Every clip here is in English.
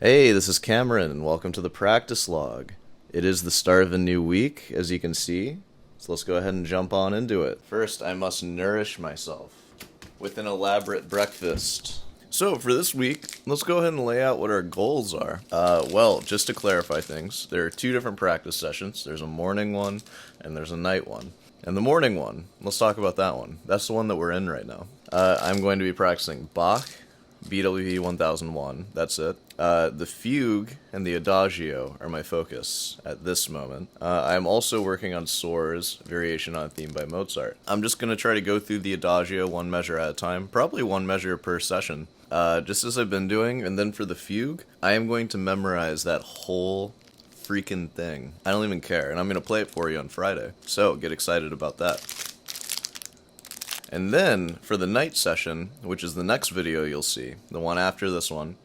Hey, this is Cameron, and welcome to the practice log. It is the start of a new week, as you can see, so let's go ahead and jump on into it. First, I must nourish myself with an elaborate breakfast. So, for this week, let's go ahead and lay out what our goals are. Well, just to clarify things, there are two different practice sessions. There's a morning one, and there's a night one. And the morning one, let's talk about that one. That's the one that we're in right now. I'm going to be practicing Bach, BWV 1001, that's it. The fugue and the adagio are my focus at this moment. I'm also working on Soar's variation on a theme by Mozart. I'm just going to try to go through the adagio one measure at a time, probably one measure per session, just as I've been doing. And then for the fugue, I am going to memorize that whole freaking thing. I don't even care, and I'm going to play it for you on Friday, so get excited about that. And then, for the night session, which is the next video you'll see, the one after this one,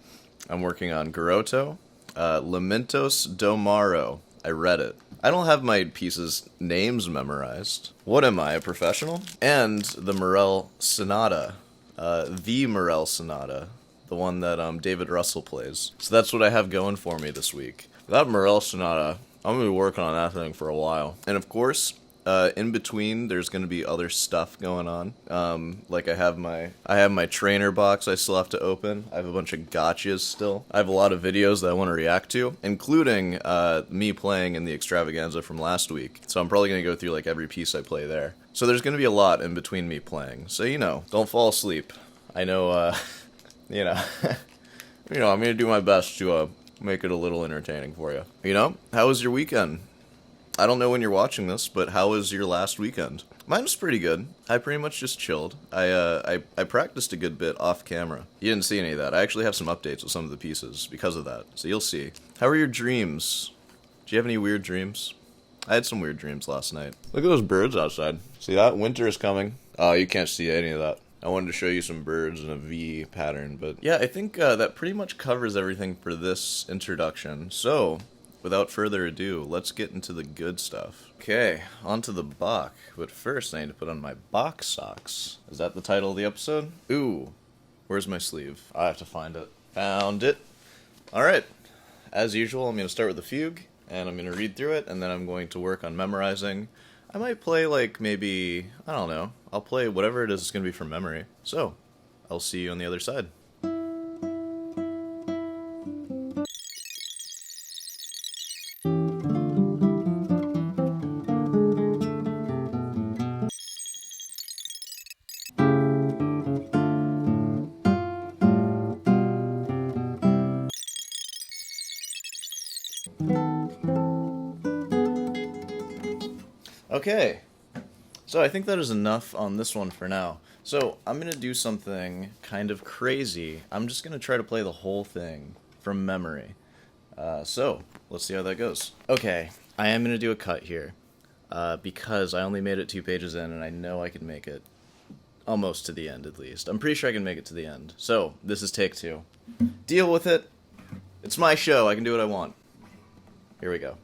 I'm working on Garotto, Lamentos do Maro. I read it. I don't have my pieces' names memorized. What am I, a professional? And the Morel Sonata. The Morel Sonata. The one that David Russell plays. So that's what I have going for me this week. That Morel Sonata, I'm going to be working on that thing for a while. And of course, in between, there's going to be other stuff going on. Like I have my trainer box I still have to open. I have a bunch of gotchas still. I have a lot of videos that I want to react to, including me playing in the extravaganza from last week. So I'm probably going to go through like every piece I play there. So there's going to be a lot in between me playing. So, don't fall asleep. I know, I'm going to do my best to make it a little entertaining for you. How was your weekend? I don't know when you're watching this, but how was your last weekend? Mine was pretty good. I pretty much just chilled. I practiced a good bit off camera. You didn't see any of that. I actually have some updates with some of the pieces because of that, so you'll see. How are your dreams? Do you have any weird dreams? I had some weird dreams last night. Look at those birds outside. See that? Winter is coming. Oh, you can't see any of that. I wanted to show you some birds in a V pattern, but yeah, I think that pretty much covers everything for this introduction. So, without further ado, let's get into the good stuff. Okay, on to the Bach. But first, I need to put on my Bach socks. Is that the title of the episode? Ooh, where's my sleeve? I have to find it. Found it. Alright, as usual, I'm going to start with the fugue, and I'm going to read through it, and then I'm going to work on memorizing. I might play, maybe, I don't know. I'll play whatever it is it's going to be from memory. So, I'll see you on the other side. Okay, so I think that is enough on this one for now. So I'm going to do something kind of crazy. I'm just going to try to play the whole thing from memory. So let's see how that goes. Okay, I am going to do a cut here because I only made it 2 pages in and I know I can make it almost to the end at least. I'm pretty sure I can make it to the end. So this is take 2. Deal with it. It's my show. I can do what I want. Here we go.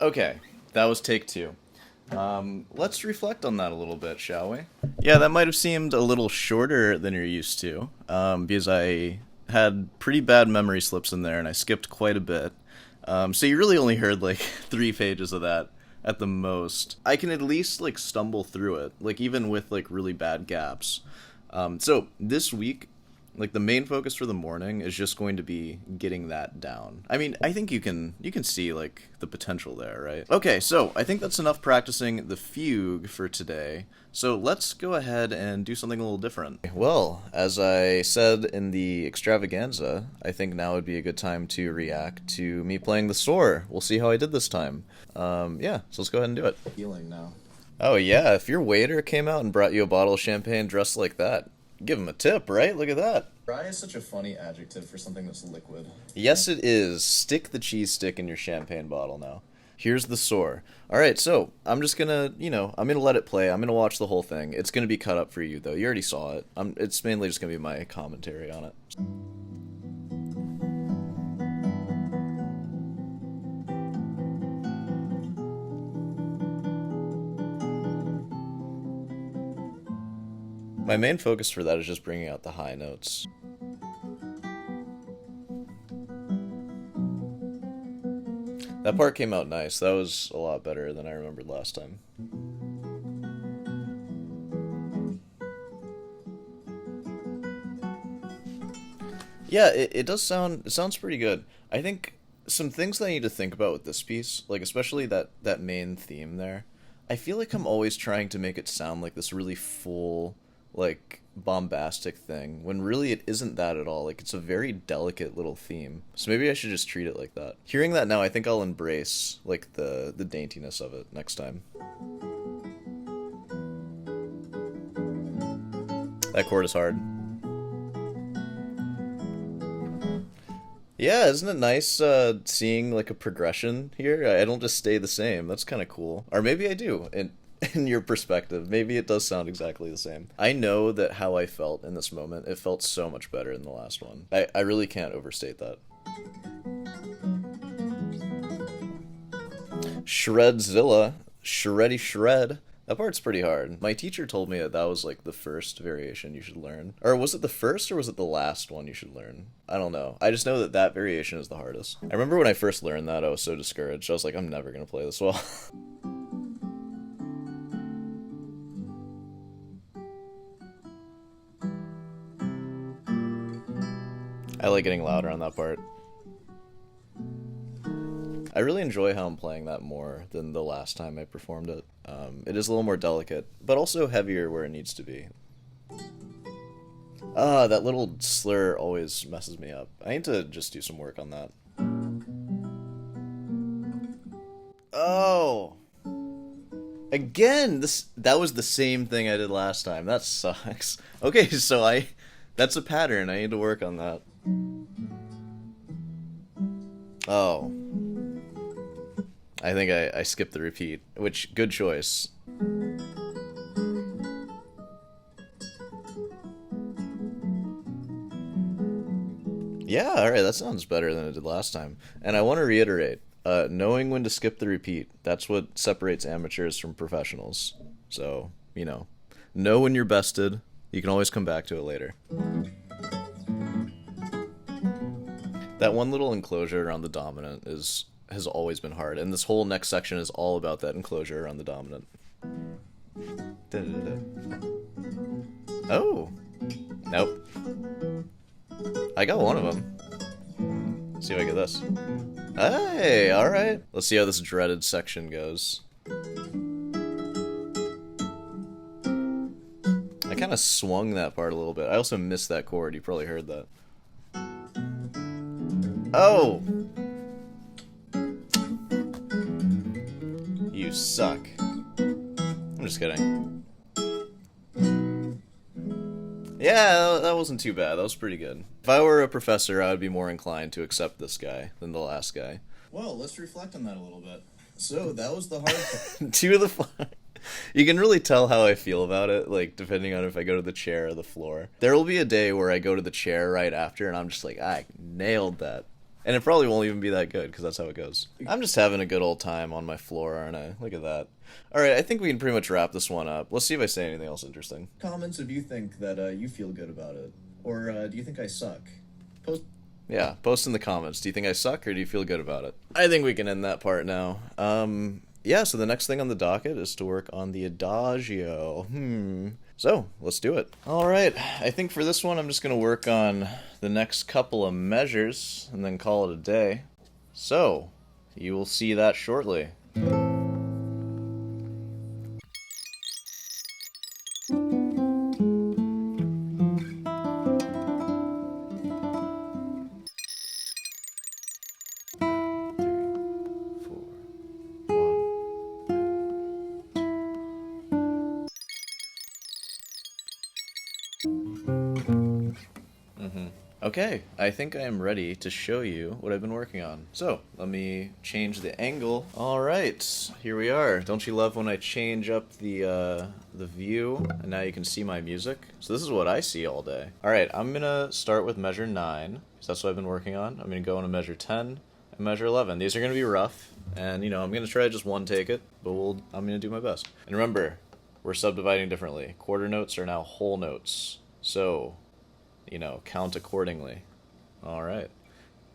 Okay, that was take two. Let's reflect on that a little bit, shall we? Yeah, that might have seemed a little shorter than you're used to, because I had pretty bad memory slips in there and I skipped quite a bit. So you really only heard like 3 pages of that at the most. I can at least like stumble through it, like even with like really bad gaps. So this week, like the main focus for the morning is just going to be getting that down. I mean, I think you can see like the potential there, right? Okay, so I think that's enough practicing the fugue for today. So let's go ahead and do something a little different. Well, as I said in the extravaganza, I think now would be a good time to react to me playing the soar. We'll see how I did this time. Yeah, so let's go ahead and do it. Feeling now. Oh yeah, if your waiter came out and brought you a bottle of champagne dressed like that, give him a tip, right? Look at that. Dry is such a funny adjective for something that's liquid. Yes, it is. Stick the cheese stick in your champagne bottle now. Here's the soar. Alright, so I'm just gonna, I'm gonna let it play. I'm gonna watch the whole thing. It's gonna be cut up for you, though. You already saw it. It's mainly just gonna be my commentary on it. My main focus for that is just bringing out the high notes. That part came out nice. That was a lot better than I remembered last time. Yeah, it does sound, it sounds pretty good. I think some things that I need to think about with this piece, like especially that main theme there, I feel like I'm always trying to make it sound like this really full, like bombastic thing when really it isn't that at all. Like it's a very delicate little theme, so maybe I should just treat it like that. Hearing that now, I think I'll embrace like the daintiness of it next time. That chord is hard. Yeah, isn't it nice seeing like a progression here? I don't just stay the same. That's kind of cool. Or maybe I do. In your perspective, maybe it does sound exactly the same. I know that how I felt in this moment, it felt so much better than the last one. I really can't overstate that. Shredzilla, shreddy shred. That part's pretty hard. My teacher told me that that was like the first variation you should learn. Or was it the first or was it the last one you should learn? I don't know. I just know that that variation is the hardest. I remember when I first learned that, I was so discouraged. I was like, I'm never gonna play this well. I like getting louder on that part. I really enjoy how I'm playing that more than the last time I performed it. It is a little more delicate, but also heavier where it needs to be. That little slur always messes me up. I need to just do some work on that. Oh! Again! That was the same thing I did last time. That sucks. Okay, so that's a pattern. I need to work on that. Oh. I think I skipped the repeat, which, good choice. Yeah, alright, that sounds better than it did last time. And I want to reiterate, knowing when to skip the repeat, that's what separates amateurs from professionals. So, know when you're bested, you can always come back to it later. That one little enclosure around the dominant has always been hard, and this whole next section is all about that enclosure around the dominant. Oh! Nope. I got one of them. Let's see if I get this. Hey, alright. Let's see how this dreaded section goes. I kind of swung that part a little bit. I also missed that chord. You probably heard that. Oh! You suck. I'm just kidding. Yeah, that wasn't too bad. That was pretty good. If I were a professor, I would be more inclined to accept this guy than the last guy. Well, let's reflect on that a little bit. So, that was the hard... To the floor. You can really tell how I feel about it, like, depending on if I go to the chair or the floor. There will be a day where I go to the chair right after, and I'm just like, I nailed that. And it probably won't even be that good, because that's how it goes. I'm just having a good old time on my floor, aren't I? Look at that. Alright, I think we can pretty much wrap this one up. Let's see if I say anything else interesting. Comments if you think that you feel good about it. Or do you think I suck? Post. Yeah, post in the comments. Do you think I suck, or do you feel good about it? I think we can end that part now. Yeah, so the next thing on the docket is to work on the Adagio. So, let's do it. Alright, I think for this one I'm just going to work on the next couple of measures and then call it a day. So, you will see that shortly. Okay, I think I am ready to show you what I've been working on. So, let me change the angle. Alright, here we are. Don't you love when I change up the view, and now you can see my music? So this is what I see all day. Alright, I'm gonna start with measure 9, because that's what I've been working on. I'm gonna go into measure 10 and measure 11. These are gonna be rough, and you know, I'm gonna try to just one take it, but I'm gonna do my best. And remember, we're subdividing differently. Quarter notes are now whole notes. So, you know, count accordingly. Alright.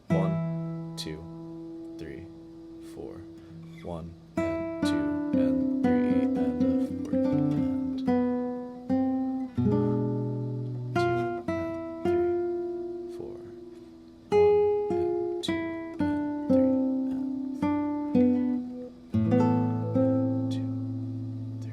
1, 2, 3, 4. 1, and 2, and 3, and 4, and 2, and 3, 4. 1, and 2, and 3, and 2, 3.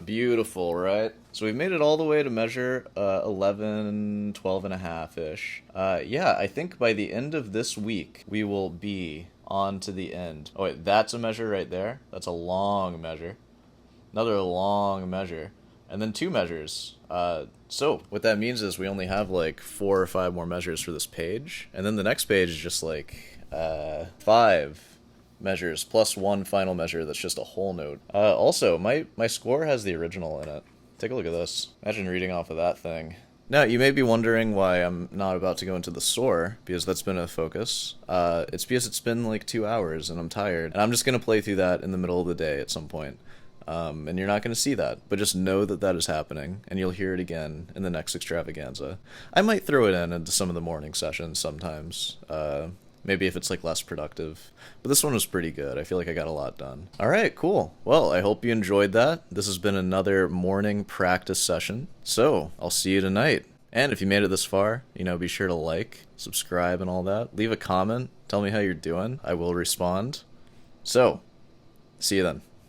Beautiful, right? So we've made it all the way to measure 11, 12 and a half-ish. Yeah, I think by the end of this week, we will be on to the end. Oh wait, that's a measure right there? That's a long measure. Another long measure. And then 2 measures. So what that means is we only have like 4 or 5 more measures for this page. And then the next page is just like 5 measures plus 1 final measure that's just a whole note. Also, my score has the original in it. Take a look at this. Imagine reading off of that thing. Now, you may be wondering why I'm not about to go into the score, because that's been a focus. It's because it's been like 2 hours and I'm tired. And I'm just going to play through that in the middle of the day at some point. And you're not going to see that, but just know that that is happening, and you'll hear it again in the next extravaganza. I might throw it in into some of the morning sessions sometimes. Maybe if it's like less productive. But this one was pretty good. I feel like I got a lot done. Alright, cool. Well, I hope you enjoyed that. This has been another morning practice session. So, I'll see you tonight. And if you made it this far, you know, be sure to like, subscribe, and all that. Leave a comment. Tell me how you're doing. I will respond. So, see you then.